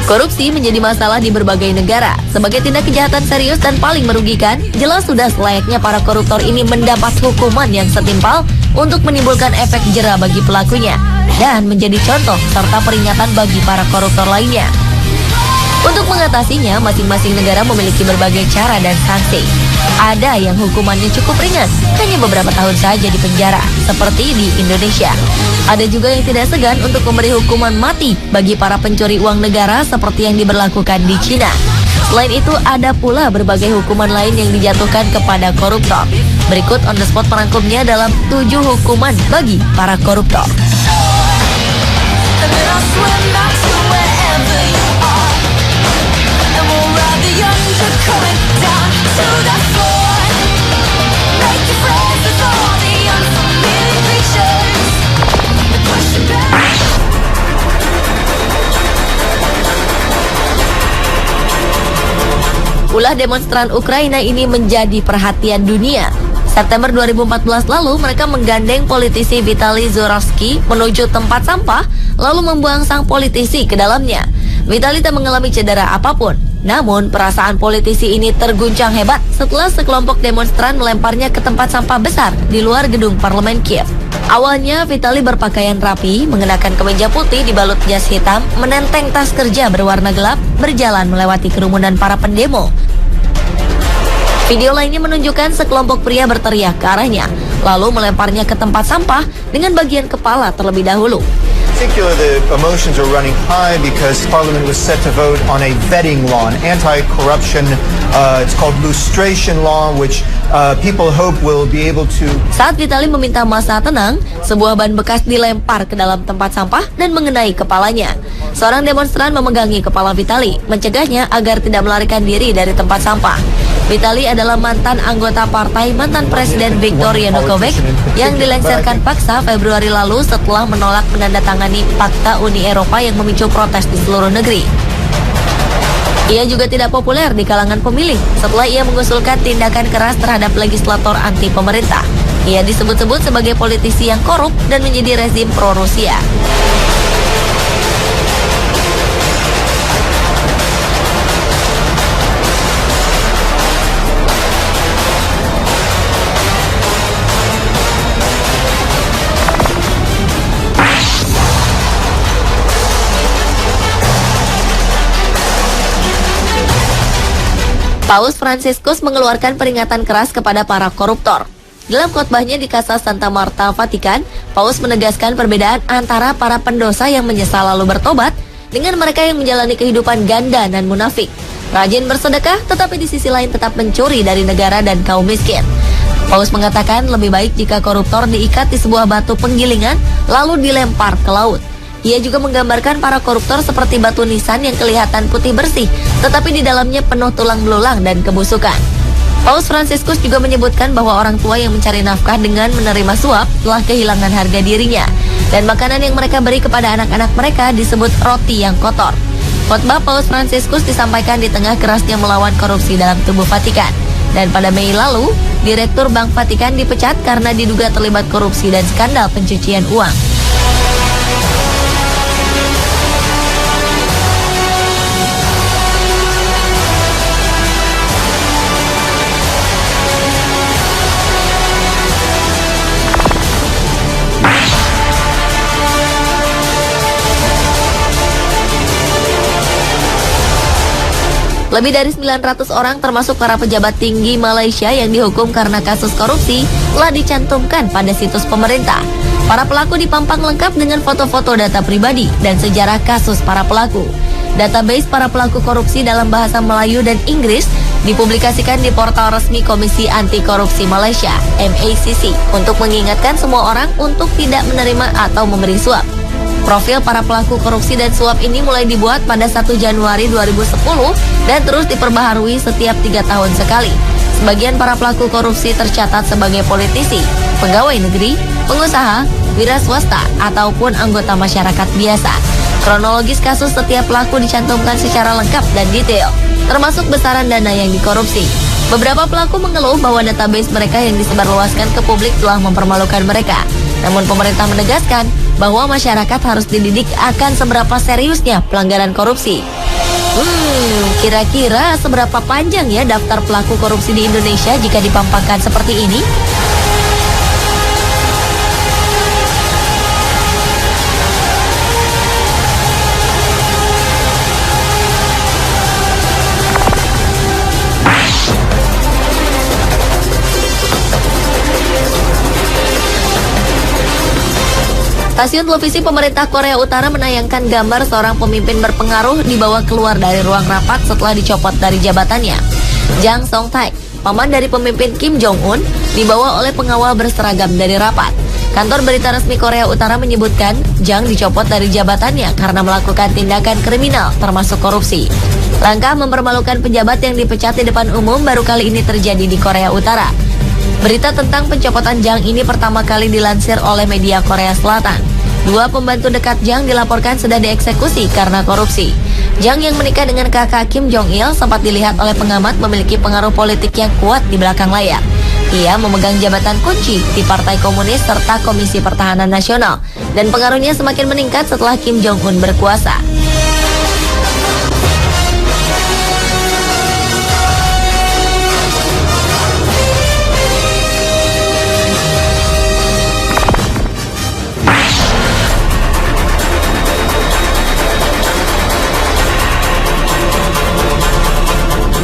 Korupsi menjadi masalah di berbagai negara. Sebagai tindak kejahatan serius dan paling merugikan, jelas sudah selayaknya para koruptor ini mendapat hukuman yang setimpal untuk menimbulkan efek jera bagi pelakunya dan menjadi contoh serta peringatan bagi para koruptor lainnya. Untuk mengatasinya, masing-masing negara memiliki berbagai cara dan sanksi. Ada yang hukumannya cukup ringan, hanya beberapa tahun saja di penjara, seperti di Indonesia. Ada juga yang tidak segan untuk memberi hukuman mati bagi para pencuri uang negara seperti yang diberlakukan di Cina. Selain itu, ada pula berbagai hukuman lain yang dijatuhkan kepada koruptor. Berikut on the spot merangkumnya dalam 7 hukuman bagi para koruptor. Ulah demonstran Ukraina ini menjadi perhatian dunia. September 2014 lalu, mereka menggandeng politisi Vitaly Zurovsky menuju tempat sampah, lalu membuang sang politisi ke dalamnya. Vitaly tak mengalami cedera apapun. Namun, perasaan politisi ini terguncang hebat setelah sekelompok demonstran melemparnya ke tempat sampah besar di luar gedung parlemen Kiev. Awalnya, Vitaly berpakaian rapi, mengenakan kemeja putih dibalut jas hitam, menenteng tas kerja berwarna gelap, berjalan melewati kerumunan para pendemo. Video lainnya menunjukkan sekelompok pria berteriak ke arahnya, lalu melemparnya ke tempat sampah dengan bagian kepala terlebih dahulu. The emotions are running high because Parliament was set to vote on a vetting law, an anti-corruption, it's called lustration law, which people hope will be able to... Saat Vitaly meminta massa tenang, sebuah ban bekas dilempar ke dalam tempat sampah dan mengenai kepalanya. Seorang demonstran memegangi kepala Vitaly, mencegahnya agar tidak melarikan diri dari tempat sampah. Vitaly adalah mantan anggota partai mantan Presiden Viktor Yanukovych yang dilengsarkan paksa Februari lalu setelah menolak menandatangani Fakta Uni Eropa yang memicu protes di seluruh negeri. Ia juga tidak populer di kalangan pemilih setelah ia mengusulkan tindakan keras terhadap legislator anti pemerintah. Ia disebut-sebut sebagai politisi yang korup dan menjadi rezim pro-Rusia. Paus Fransiskus mengeluarkan peringatan keras kepada para koruptor. Dalam khotbahnya di Casa Santa Marta, Vatikan, Paus menegaskan perbedaan antara para pendosa yang menyesal lalu bertobat dengan mereka yang menjalani kehidupan ganda dan munafik. Rajin bersedekah, tetapi di sisi lain tetap mencuri dari negara dan kaum miskin. Paus mengatakan lebih baik jika koruptor diikat di sebuah batu penggilingan lalu dilempar ke laut. Ia juga menggambarkan para koruptor seperti batu nisan yang kelihatan putih bersih, tetapi di dalamnya penuh tulang belulang dan kebusukan. Paus Fransiskus juga menyebutkan bahwa orang tua yang mencari nafkah dengan menerima suap telah kehilangan harga dirinya, dan makanan yang mereka beri kepada anak-anak mereka disebut roti yang kotor. Khotbah Paus Fransiskus disampaikan di tengah kerasnya melawan korupsi dalam tubuh Vatikan. Dan pada Mei lalu, Direktur Bank Vatikan dipecat karena diduga terlibat korupsi dan skandal pencucian uang. Lebih dari 900 orang termasuk para pejabat tinggi Malaysia yang dihukum karena kasus korupsi telah dicantumkan pada situs pemerintah. Para pelaku dipampang lengkap dengan foto-foto data pribadi dan sejarah kasus para pelaku. Database para pelaku korupsi dalam bahasa Melayu dan Inggris dipublikasikan di portal resmi Komisi Anti Korupsi Malaysia, MACC, untuk mengingatkan semua orang untuk tidak menerima atau memberi suap. Profil para pelaku korupsi dan suap ini mulai dibuat pada 1 Januari 2010 dan terus diperbaharui setiap 3 tahun sekali. Sebagian para pelaku korupsi tercatat sebagai politisi, pegawai negeri, pengusaha, wira swasta, ataupun anggota masyarakat biasa. Kronologis kasus setiap pelaku dicantumkan secara lengkap dan detail, termasuk besaran dana yang dikorupsi. Beberapa pelaku mengeluh bahwa database mereka yang disebarluaskan ke publik telah mempermalukan mereka. Namun pemerintah menegaskan bahwa masyarakat harus dididik akan seberapa seriusnya pelanggaran korupsi. Kira-kira seberapa panjang ya daftar pelaku korupsi di Indonesia jika dipampangkan seperti ini? Stasiun televisi pemerintah Korea Utara menayangkan gambar seorang pemimpin berpengaruh dibawa keluar dari ruang rapat setelah dicopot dari jabatannya. Jang Song-taek, paman dari pemimpin Kim Jong-un, dibawa oleh pengawal berseragam dari rapat. Kantor berita resmi Korea Utara menyebutkan Jang dicopot dari jabatannya karena melakukan tindakan kriminal termasuk korupsi. Langkah mempermalukan pejabat yang dipecat di depan umum baru kali ini terjadi di Korea Utara. Berita tentang pencopotan Jang ini pertama kali dilansir oleh media Korea Selatan. 2 pembantu dekat Jang dilaporkan sudah dieksekusi karena korupsi. Jang yang menikah dengan kakak Kim Jong Il sempat dilihat oleh pengamat memiliki pengaruh politik yang kuat di belakang layar. Ia memegang jabatan kunci di Partai Komunis serta Komisi Pertahanan Nasional, dan pengaruhnya semakin meningkat setelah Kim Jong Un berkuasa.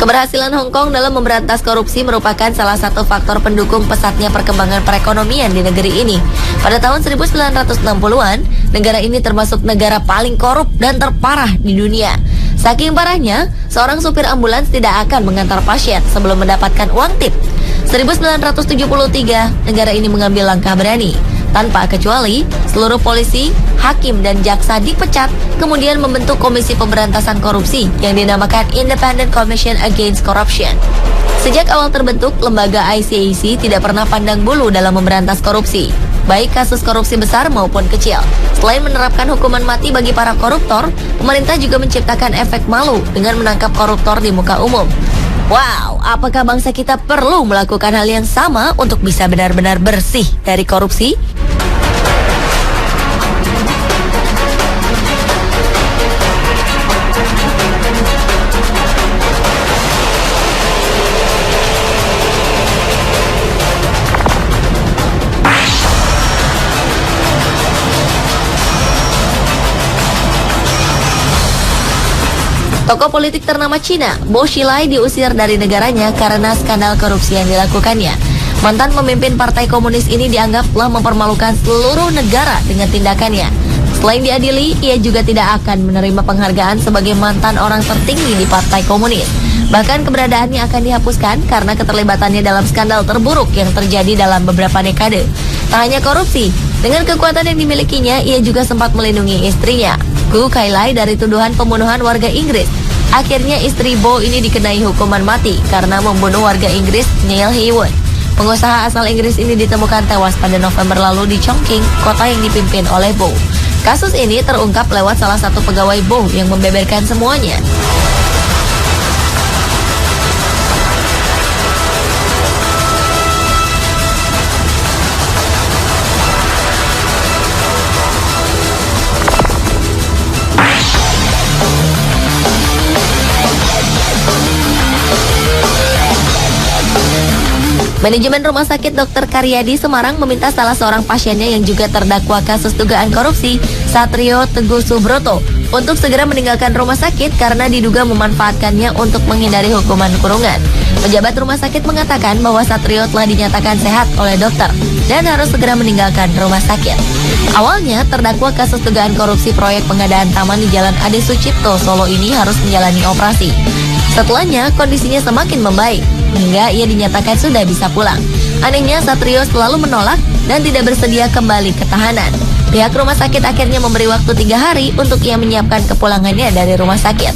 Keberhasilan Hong Kong dalam memberantas korupsi merupakan salah satu faktor pendukung pesatnya perkembangan perekonomian di negeri ini. Pada tahun 1960-an, negara ini termasuk negara paling korup dan terparah di dunia. Saking parahnya, seorang supir ambulans tidak akan mengantar pasien sebelum mendapatkan uang tip. 1973, negara ini mengambil langkah berani. Tanpa kecuali, seluruh polisi, hakim, dan jaksa dipecat, kemudian membentuk Komisi Pemberantasan Korupsi yang dinamakan Independent Commission Against Corruption. Sejak awal terbentuk, lembaga ICAC tidak pernah pandang bulu dalam memberantas korupsi, baik kasus korupsi besar maupun kecil. Selain menerapkan hukuman mati bagi para koruptor, pemerintah juga menciptakan efek malu dengan menangkap koruptor di muka umum. Wow, apakah bangsa kita perlu melakukan hal yang sama untuk bisa benar-benar bersih dari korupsi? Tokoh politik ternama Cina, Bo Xilai, diusir dari negaranya karena skandal korupsi yang dilakukannya. Mantan pemimpin Partai Komunis ini dianggap telah mempermalukan seluruh negara dengan tindakannya. Selain diadili, ia juga tidak akan menerima penghargaan sebagai mantan orang tertinggi di Partai Komunis. Bahkan keberadaannya akan dihapuskan karena keterlibatannya dalam skandal terburuk yang terjadi dalam beberapa dekade. Tak hanya korupsi, dengan kekuatan yang dimilikinya, ia juga sempat melindungi istrinya, Gu Kailai, dari tuduhan pembunuhan warga Inggris. Akhirnya istri Bo ini dikenai hukuman mati karena membunuh warga Inggris Neil Heywood. Pengusaha asal Inggris ini ditemukan tewas pada November lalu di Chongqing, kota yang dipimpin oleh Bo. Kasus ini terungkap lewat salah satu pegawai Bo yang membeberkan semuanya. Manajemen Rumah Sakit Dr. Karyadi Semarang meminta salah seorang pasiennya yang juga terdakwa kasus dugaan korupsi, Satrio Teguh Subroto, untuk segera meninggalkan rumah sakit karena diduga memanfaatkannya untuk menghindari hukuman kurungan. Pejabat rumah sakit mengatakan bahwa Satrio telah dinyatakan sehat oleh dokter dan harus segera meninggalkan rumah sakit. Awalnya, terdakwa kasus dugaan korupsi proyek pengadaan taman di Jalan Ade Sucipto, Solo ini harus menjalani operasi. Setelahnya, kondisinya semakin membaik hingga ia dinyatakan sudah bisa pulang. Anehnya, Satrio selalu menolak dan tidak bersedia kembali ke tahanan. Pihak rumah sakit akhirnya memberi waktu 3 hari untuk ia menyiapkan kepulangannya dari rumah sakit.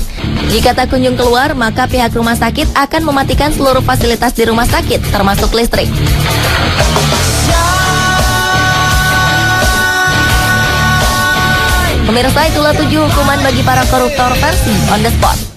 Jika tak kunjung keluar, maka pihak rumah sakit akan mematikan seluruh fasilitas di rumah sakit, termasuk listrik. Pemirsa, itulah 7 hukuman bagi para koruptor versi On The Spot.